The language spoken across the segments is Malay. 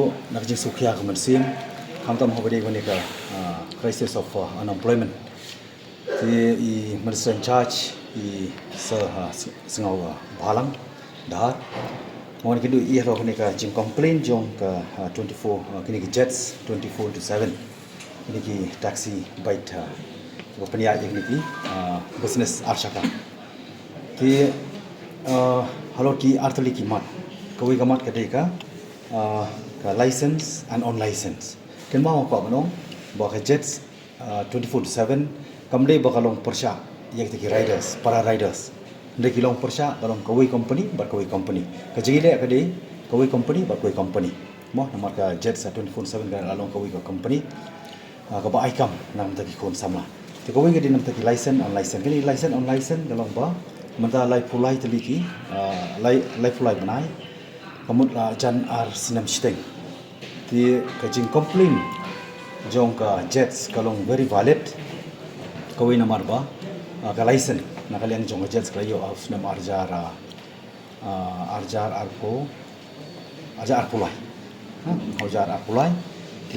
Continue nakjing sukya kemersim hamtam hobadi ko nika crisis of unemployment ti minister in charge sengawa balang dah mohon kidu ro nika jing complain jong ka 24 kini ki jets 24/7 ini ki taxi bait ko penia ini ki business arshaka ti halo ki artali ki mat kawai gamat kadeka ka license and on license ken mau ko manong ba ka jets 24/7 kamde ba kalong persya yak ti riders para riders ndek kilong persya kalong kawai company bar kawai company ka jigile ka de kawai company bar kawai company mo namar ka jets 24/7 ka along kawai ka company ka ba aikam nam ta ki kon samla ti kawai ka dinam ta ki license on license kini license on license kalong ba menta lai pulai teliki lai pulai banai kamut jan ar sinam steng ti kajing complain jong ka jets kalong very valid kawai namar ba ka license nakaliang jong ka jets kayo of nam arjar arpo arjar pulai arjar pulai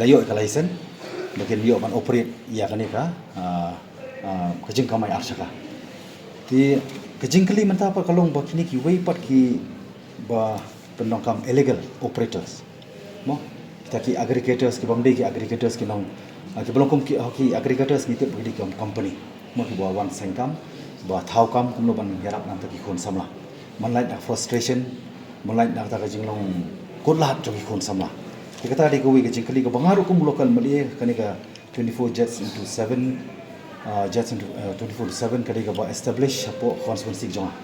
layo ka license bagian yo man operate ya kanika kajing kamai arsaka ti kajing kali menta apa kalong ba kini ki wei pat ki ba penongkam illegal operators mo kita ki aggregators ki bamde ki aggregators ki nong ki belongkum ki aggregators ni tip bagi company mo ki bawa wan sengkam ba thau kam kumno ban yarap nam ta ki khon samla manlai na frustration manlai na ta ka jinglong kodlat jo ki khon samla ki kata de ko wi ki jingkali ko bangaru kum local mali kani ka 24 jets into 7 jets into 24/7 kadi ka ba establish po constituency jonga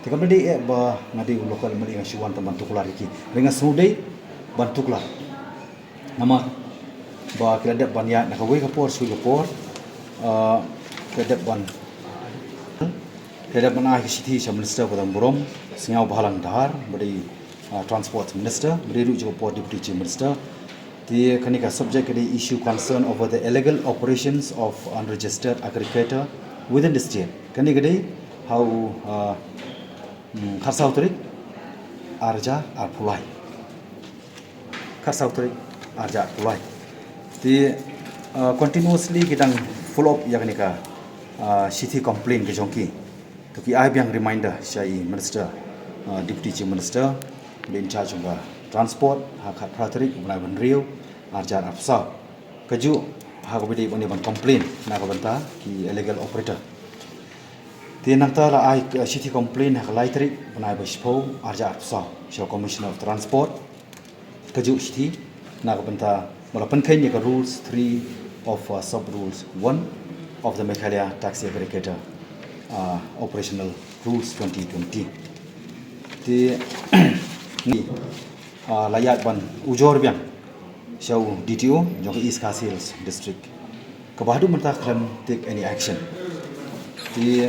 Tika mende ba ngadi lokal mali nga siwan tamban tuklar iki. Ringa sunday ban tuklar. Nama ba kredit ban ya nakawai ka por sui ka por kredit ban ai city sa minister ko damburom singau bahalang dahar bari transport minister bari ru jo por deputy chief minister ti kanika subject the issue concern over the illegal operations of unregistered aggregator within the state. Kani gede how Karsau terik arja arpulai. Karsau terik arja arpulai. Di continuously kita follow up yang ni ka city complaint ke jongki. Tapi I biang reminder saya minister deputy chief minister in charge of transport hak praterik menai benriu arja arpsa. Keju hak bidi bani ban complaint nak banta ki illegal operator. Ti nangta la ai city complain hak laitri banai baspo arja arsa show commissioner of transport kaju city nak banta malapan kain ni ka rules 3 of sub rules 1 of the Meghalaya taxi aggregator operational rules 2020 ti ni layak ban ujor biang show DTO jong East Kasils district kabahdu menta klan take any action ti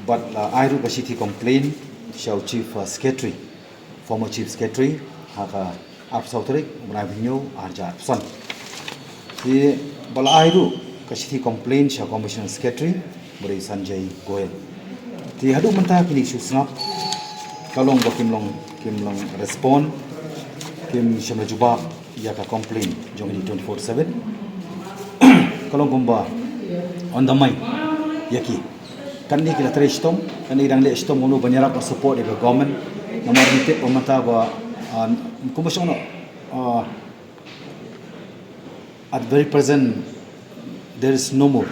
but I wrote a city complaint show chief secretary former chief secretary haka Arpsauterik Manavinyo Arja Arpsan di bala I wrote a city complaint show commissioner secretary Bari Sanjay Goyal di hadu mentah kini susnap kalong ba kimlong respond kim shamla jubab ya ka complaint jong di 24/7 kalong gumba on the mind yaki kan ni kita teristom kan ni dang le stom ngono banyarap support the government nomor nitip pemerintah ba kumusyon at very present there is no more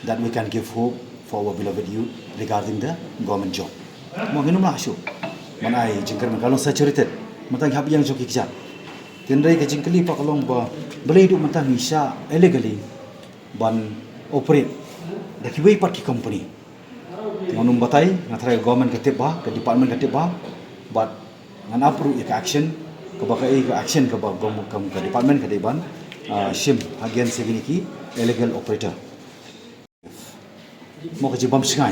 that we can give hope for our beloved youth regarding the government job mo nginum la syu manai jingkar kalong saturated matang hab yang joki kja tinrai ke jingkali pa kalong ba belai du matang isha illegally ban operate the kiwai part ki company ngonum batai ngatrai government ketip ba ke department ketip ba but ngan approve ka action ke ba ka action ke ba gom ke department ke deban shim again seginiki illegal operator mo ke jibam singai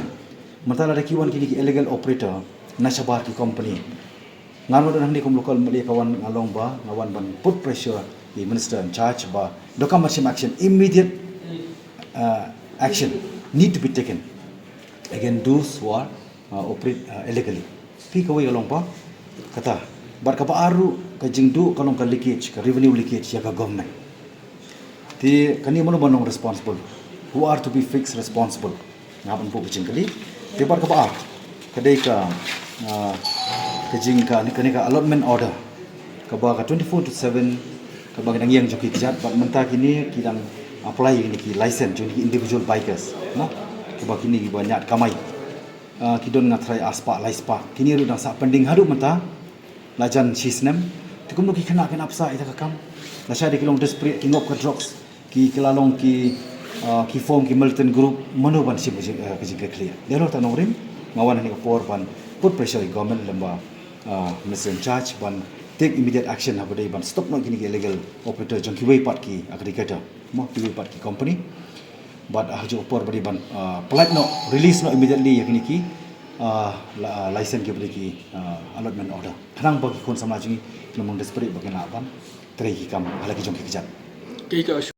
mentala da kiwan kini ki illegal operator na sabar ki company ngano dan handi kom local mali kawan ngalong ba ngawan ban put pressure the minister in charge ba dokam action immediate action need to be taken against those who are operate illegally. Pi kawai along pa kata bar ka baru ka jingdu kalong ka leakage ka revenue leakage ya ka government ti kani manong responsible who are to be fixed responsible ngapan po kajing kali ti bar ka ba kadai ka kajing ka ni ka allotment order ka ba ka 24/7 ka ba nang yang joki jat bat menta kini kidang apply ini ki license joni individual bikers no ka ba kini banyak kamai kidon ngatrai aspa laispa kini ru dang sa pending hadu menta lajan sisnem tikum no ki kena apsa ita kakam la sha de kilong desperate king of drugs ki kilalong ki form ki militant group mano ban sip ke clear dero ta nongrim mawan ni por ban put pressure government lamba minister in charge ban take immediate action habadai ban stop no kini illegal operator jong ki way part ki aggregator mo ki way part ki company but hajo por badi ban polite no release no immediately yakini ki license ke badi ki allotment order khanang bagi kon samajingi kelomong desperate bagi na ban trai ki kam halaki jong ki kejat